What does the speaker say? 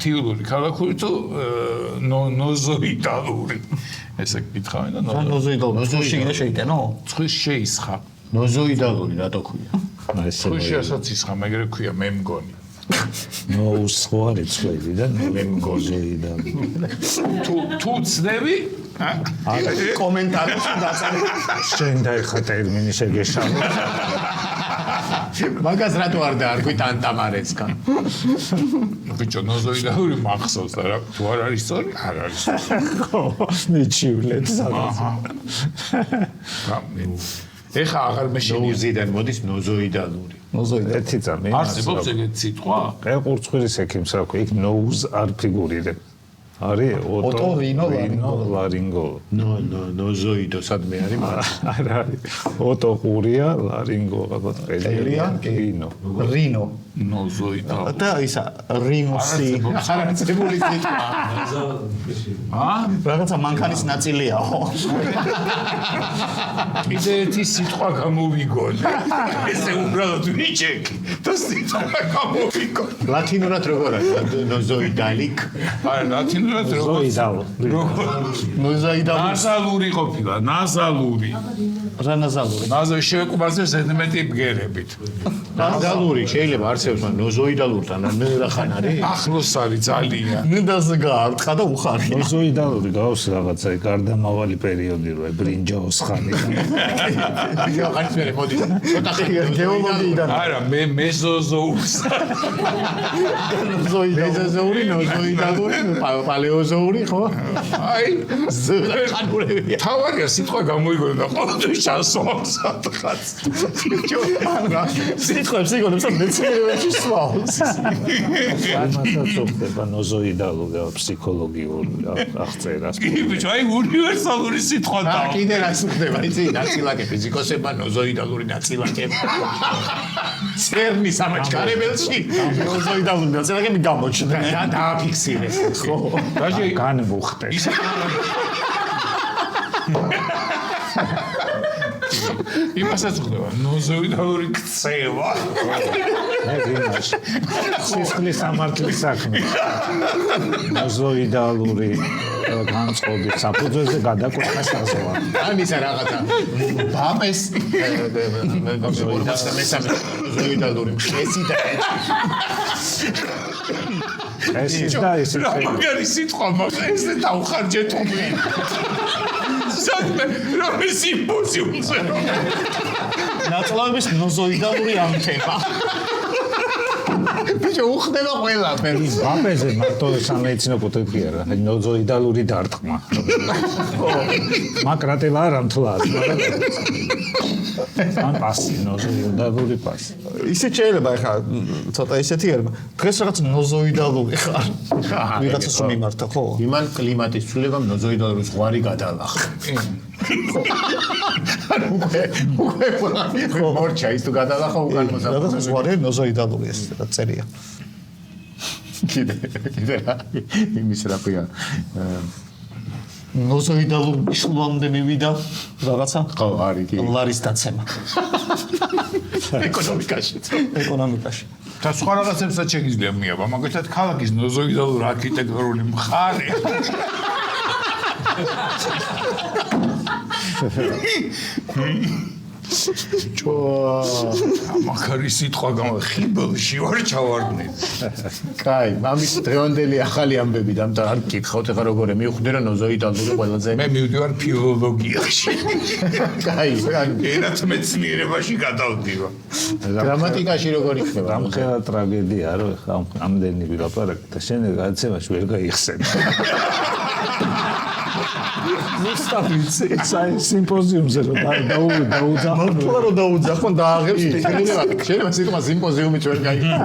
აქტიურული ქალაქური თუ ნოზოიდალური. ესე გითხავენ და ნოზოიდალური შეიძლება შეიტანო? ცხვის შეისხა. ნოზოიდალური რატო ქვია? ცხვის შეასაც ისხა, მაგრამ ქვია მე მგონი. ნოუსხوارი წველი და მე მგონი. თუ ცდები კომენტარებში დაწარი. შენ დაიხა ტერმინი შეგეშალო. მაგას რატო არ დაარქვით ანტამარესკან? ბიჭო ნოზოიდალური მახსოვს და რა თუ არ არის სწორი? არ არის. ხო, მიჩივლეთ სადაც. ეხა აღარ მეშინია. ნოუზიდან მოდის ნოზოიდალური. ერთი წამი. არსებობს ეგეთი სიტყვა? ყურცხვირის ექიმს აქვს, იქ ნოუზ არ ფიგურირებს. არის ოტორინოლარინგო. ნოზოიდო სადმე არის? არ არის. ოტოყურია, ლარინგო, ალბათ ყელია, რინო. რინო. ნოზოიდო. და ისა რინოსი. არაცებული სიტყვა. რაღაცა მანქანის ნაწილიაო. კიდე ერთი სიტყვა გამოვიგონე. ესე უბრალოდ ვიჩეკი. და სიტყვა გამოვიგონე. ლათინურად როგორ არის? ნოზოიდალიკ. არა, ლათინურად როგორ? ნოზოიდალური. ნაზალური ყოფილა, ნაზალური. რა ნაზალური? ნაზა შევეკუბაზე ზედმეტი ბგერებით. ნაზალური შეიძლება არსებობს, მაგრამ ნოზოიდალურთან ნერახან არის? ახლოს არის ძალიან. ნიდაზე გაარტყა და უხარია. ნოზოიდალური გავს რაღაცა გარდამავალი პერიოდი რო ბრინჯაოს ხანი. ხანის მერე მოდის. ცოტა ხანი გეოლოგიიდან. არა, მე მეზოზოურს. მეზოზოური, ნოზოიდალური, პალეოზოური, ხო? აი, ზღხანურებია. თავარია სიტყვა გამოიგონა და ყოველთვის ჩასვავს სადღაც. სიტყვებს იგონებს და მეცნიერებაში სვავს. ამასაც ხდება ნოზოიდალური ფსიქოლოგიური აღწერას. კი, ბიჭო, აი უნივერსალური სიტყვა და კიდე რას ხდება? იცი, ნაწილაკე ფიზიკოსებმა ნოზოიდალური ნაწილაკები. ცერნის ამაჩქარებელში ნოზოიდალური ნაწილაკები გამოჩნდნენ. და დააფიქსირეს. ხო. დაჟე განვუხტე. იმასაც ხდება ნოზოიდალური ქცევა. სისხლის სამართლის საქმე. ნოზოიდალური განწყობი საფუძველზე გადაკვეთას საზოა. ამისა რაღაცა ბაპეს ნოზოიდალური მშესი და ეს და ეს რა მაგარი სიტყვა მაქვს ესე დავხარჯეთ თქვენ. საერთოდ რომ სიმპოზიუმზე ნაწლავების ნოზოიდალური ამქება. ბიჭო უხდება ყველაფერი. ბაპეზე მარტო სამეცნიერო კუთხვი არა, ნოზოიდალური დარტყმა. მაკრატელა არ ამთლად. ან პასი ნოზოიდალური პასი. ისე შეიძლება ხა ცოტა ისეთი ერმა. დღეს რაღაც ნოზოიდალური ხარ. ვიღაცას მიმართა ხო? იმან კლიმატის ცვლილებამ ნოზოიდალური ზღვარი გადალახა. უკვე მორჩა ის თუ გადალახა უკან მოსა. რაღაცა ზღვარი ნოზოიდალური ეს რა წერია. კიდე რა იმის რა ქვია ნოზოიდალურ მიშლამდე მივიდა რაღაცა? ხო, არის კი. ლარის დაცემა. ეკონომიკაში. ეკონომიკაში. და სხვა რაღაცებსაც შეგიძლია მიაბა, მაგალითად ქალაქის ნოზოიდალური არქიტექტურული მხარე. მაგარი სიტყვა გამახიბელში ვარ ჩავარდნით. კაი, ამის დღევანდელი ახალი ამბები და არ გითხავთ ახლა როგორ მივხვდი რომ ნოზოიდალური ყველაზე მე მივდივარ ფილოლოგიაში. კაი, ენათმეცნიერებაში გადავდივარ. გრამატიკაში როგორ იქნება? რამხელა ტრაგედია რო ხა ამდენი ვილაპარაკეთ და შენ გადაცემაში ვერ გაიხსენ. მუსტაფიცი სიმპოზიუმზე რომ დაუძახო. მართლა რომ დაუძახო და აღებს შეიძლება სიტყვა სიმპოზიუმიც ვერ გაიგო.